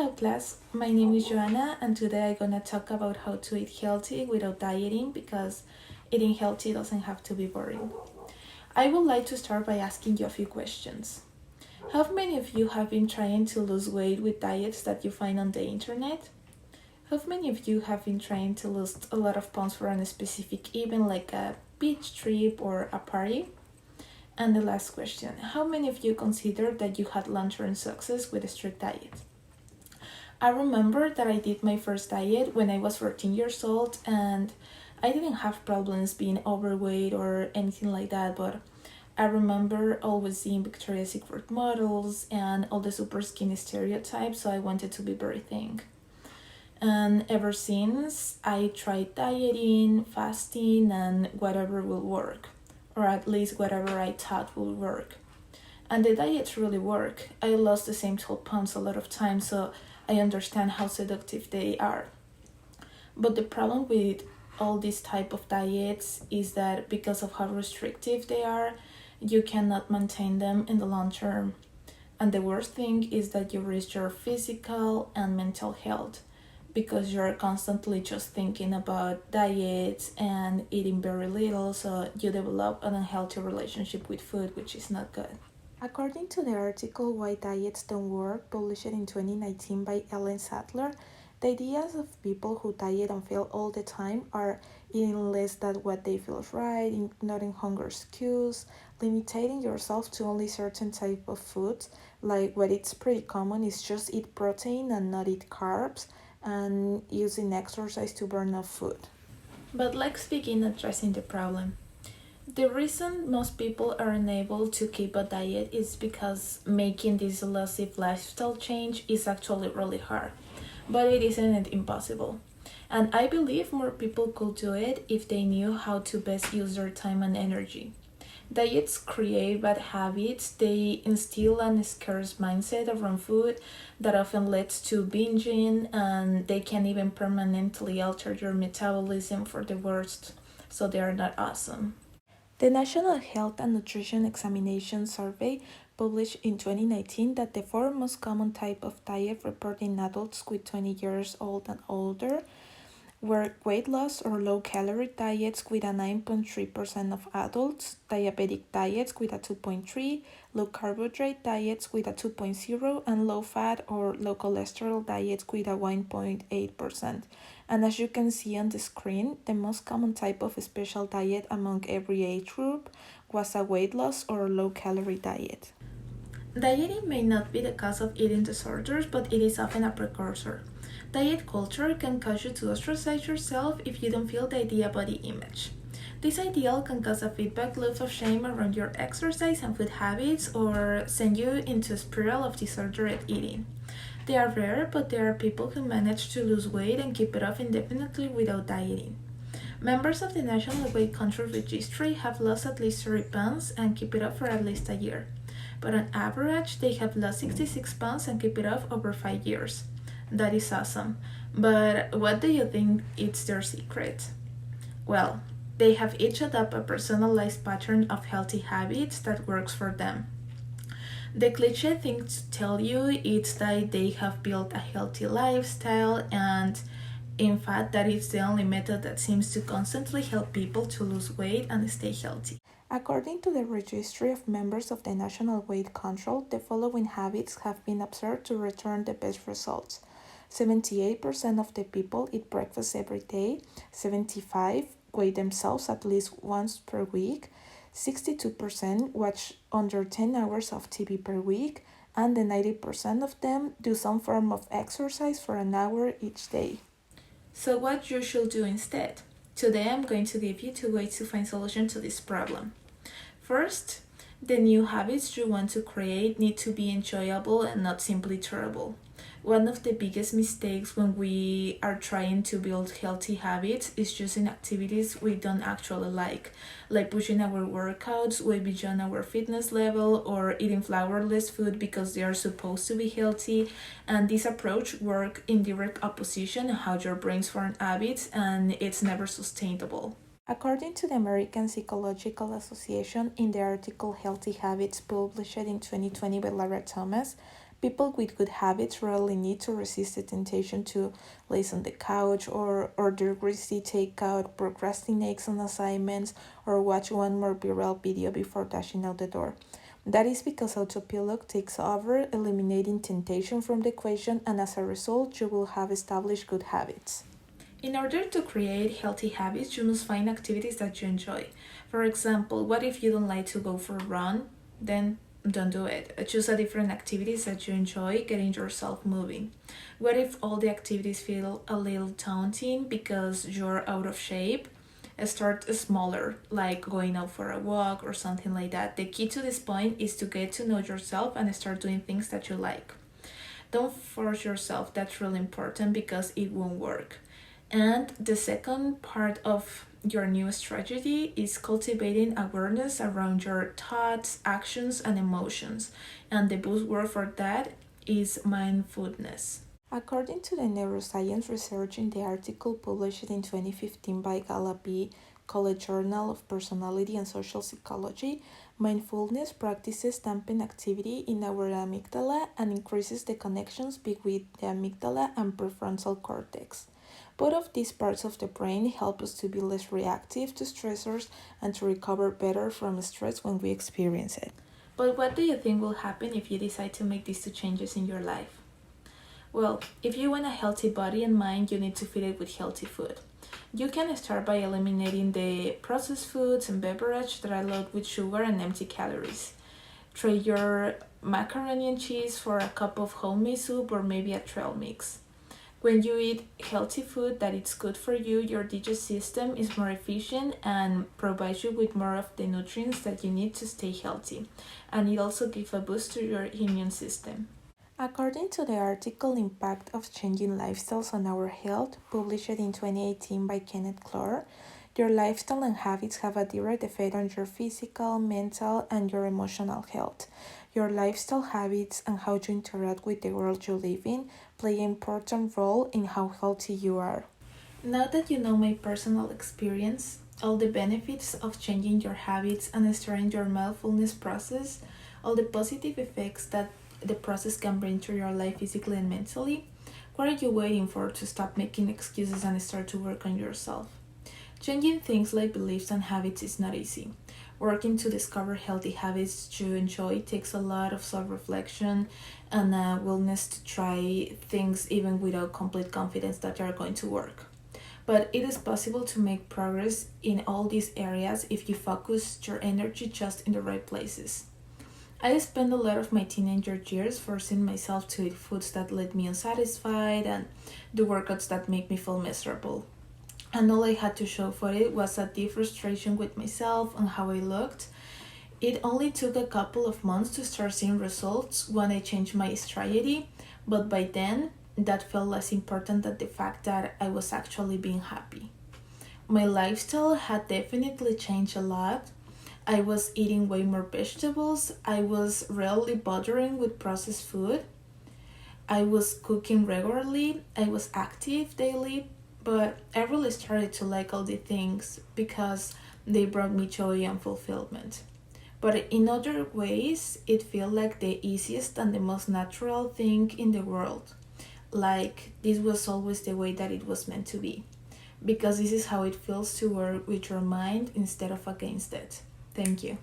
Hello class, my name is Joanna and today I'm gonna talk about how to eat healthy without dieting because eating healthy doesn't have to be boring. I would like to start by asking you a few questions. How many of you have been trying to lose weight with diets that you find on the internet? How many of you have been trying to lose a lot of pounds for a specific event like a beach trip or a party? And the last question, how many of you consider that you had long-term success with a strict diet? I remember that I did my first diet when I was 14 years old and I didn't have problems being overweight or anything like that, but I remember always seeing Victoria's Secret models and all the super skinny stereotypes, so I wanted to be very thin. And ever since, I tried dieting, fasting, and whatever will work, or at least whatever I thought will work. And the diets really work. I lost the same 12 pounds a lot of times, so I understand how seductive they are. But the problem with all these type of diets is that because of how restrictive they are, you cannot maintain them in the long term. And the worst thing is that you risk your physical and mental health because you're constantly just thinking about diets and eating very little, so you develop an unhealthy relationship with food, which is not good. According to the article Why Diets Don't Work, published in 2019 by Ellen Sattler, the ideas of people who diet and fail all the time are eating less than what they feel right, ignoring hunger cues, limiting yourself to only certain type of foods, like what it's pretty common is just eat protein and not eat carbs, and using exercise to burn off food. But let's begin addressing the problem. The reason most people are unable to keep a diet is because making this elusive lifestyle change is actually really hard, but it isn't impossible. And I believe more people could do it if they knew how to best use their time and energy. Diets create bad habits, they instill a scarce mindset around food that often leads to binging, and they can even permanently alter your metabolism for the worst, so they are not awesome. The National Health and Nutrition Examination Survey published in 2019 that the four most common type of diet reported in adults with 20 years old and older were weight loss or low-calorie diets with a 9.3% of adults, diabetic diets with a 2.3, low-carbohydrate diets with a 2.0, and low-fat or low-cholesterol diets with a 1.8%. And as you can see on the screen, the most common type of special diet among every age group was a weight loss or low-calorie diet. Dieting may not be the cause of eating disorders, but it is often a precursor. Diet culture can cause you to ostracize yourself if you don't feel the ideal body image. This ideal can cause a feedback loop of shame around your exercise and food habits or send you into a spiral of disordered eating. They are rare, but there are people who manage to lose weight and keep it off indefinitely without dieting. Members of the National Weight Control Registry have lost at least 30 pounds and keep it off for at least a year. But on average, they have lost 66 pounds and keep it off over 5 years. That is awesome. But what do you think is their secret? Well, they have each adopted a personalized pattern of healthy habits that works for them. The cliche thing to tell you is that they have built a healthy lifestyle, and in fact that is the only method that seems to constantly help people to lose weight and stay healthy. According to the registry of members of the National Weight Control, the following habits have been observed to return the best results. 78% of the people eat breakfast every day, 75% weigh themselves at least once per week, 62% watch under 10 hours of TV per week, and the 90% of them do some form of exercise for an hour each day. So what you should do instead? Today I'm going to give you 2 ways to find solution to this problem. First, the new habits you want to create need to be enjoyable and not simply terrible. One of the biggest mistakes when we are trying to build healthy habits is choosing activities we don't actually like pushing our workouts way beyond our fitness level or eating flourless food because they are supposed to be healthy. And this approach works in direct opposition to how your brains form habits, and it's never sustainable. According to the American Psychological Association, in the article Healthy Habits published in 2020 by Lara Thomas, People with good habits rarely need to resist the temptation to laze on the couch or order greasy takeout, procrastinate on assignments, or watch one more viral video before dashing out the door. That is because autopilot takes over, eliminating temptation from the equation, and as a result, you will have established good habits. In order to create healthy habits, you must find activities that you enjoy. For example, what if you don't like to go for a run? Then don't do it. Choose a different activities that you enjoy, getting yourself moving. What if all the activities feel a little daunting because you're out of shape? Start smaller, like going out for a walk or something like that. The key to this point is to get to know yourself and start doing things that you like. Don't force yourself, that's really important because it won't work. And the second part of your new strategy is cultivating awareness around your thoughts, actions, and emotions. And the buzzword for that is mindfulness. According to the neuroscience research in the article published in 2015 by Galapi College Journal of Personality and Social Psychology, mindfulness practices dampen activity in our amygdala and increases the connections between the amygdala and prefrontal cortex. Both of these parts of the brain help us to be less reactive to stressors and to recover better from stress when we experience it. But what do you think will happen if you decide to make these two changes in your life? Well, if you want a healthy body and mind, you need to feed it with healthy food. You can start by eliminating the processed foods and beverages that are loaded with sugar and empty calories. Trade your macaroni and cheese for a cup of homemade soup or maybe a trail mix. When you eat healthy food that is good for you, your digestive system is more efficient and provides you with more of the nutrients that you need to stay healthy. And it also gives a boost to your immune system. According to the article Impact of Changing Lifestyles on Our Health, published in 2018 by Kenneth Clore, your lifestyle and habits have a direct effect on your physical, mental, and your emotional health. Your lifestyle habits and how you interact with the world you live in play an important role in how healthy you are. Now that you know my personal experience, all the benefits of changing your habits and starting your mindfulness process, all the positive effects that the process can bring to your life physically and mentally, what are you waiting for to stop making excuses and start to work on yourself? Changing things like beliefs and habits is not easy. Working to discover healthy habits you enjoy takes a lot of self-reflection and a willingness to try things even without complete confidence that they are going to work. But it is possible to make progress in all these areas if you focus your energy just in the right places. I spent a lot of my teenager years forcing myself to eat foods that left me unsatisfied and do workouts that make me feel miserable. And all I had to show for it was a deep frustration with myself and how I looked. It only took a couple of months to start seeing results when I changed my strategy, but by then, that felt less important than the fact that I was actually being happy. My lifestyle had definitely changed a lot. I was eating way more vegetables. I was rarely bothering with processed food. I was cooking regularly. I was active daily. But I really started to like all the things because they brought me joy and fulfillment. But in other ways, it felt like the easiest and the most natural thing in the world. Like this was always the way that it was meant to be. Because this is how it feels to work with your mind instead of against it. Thank you.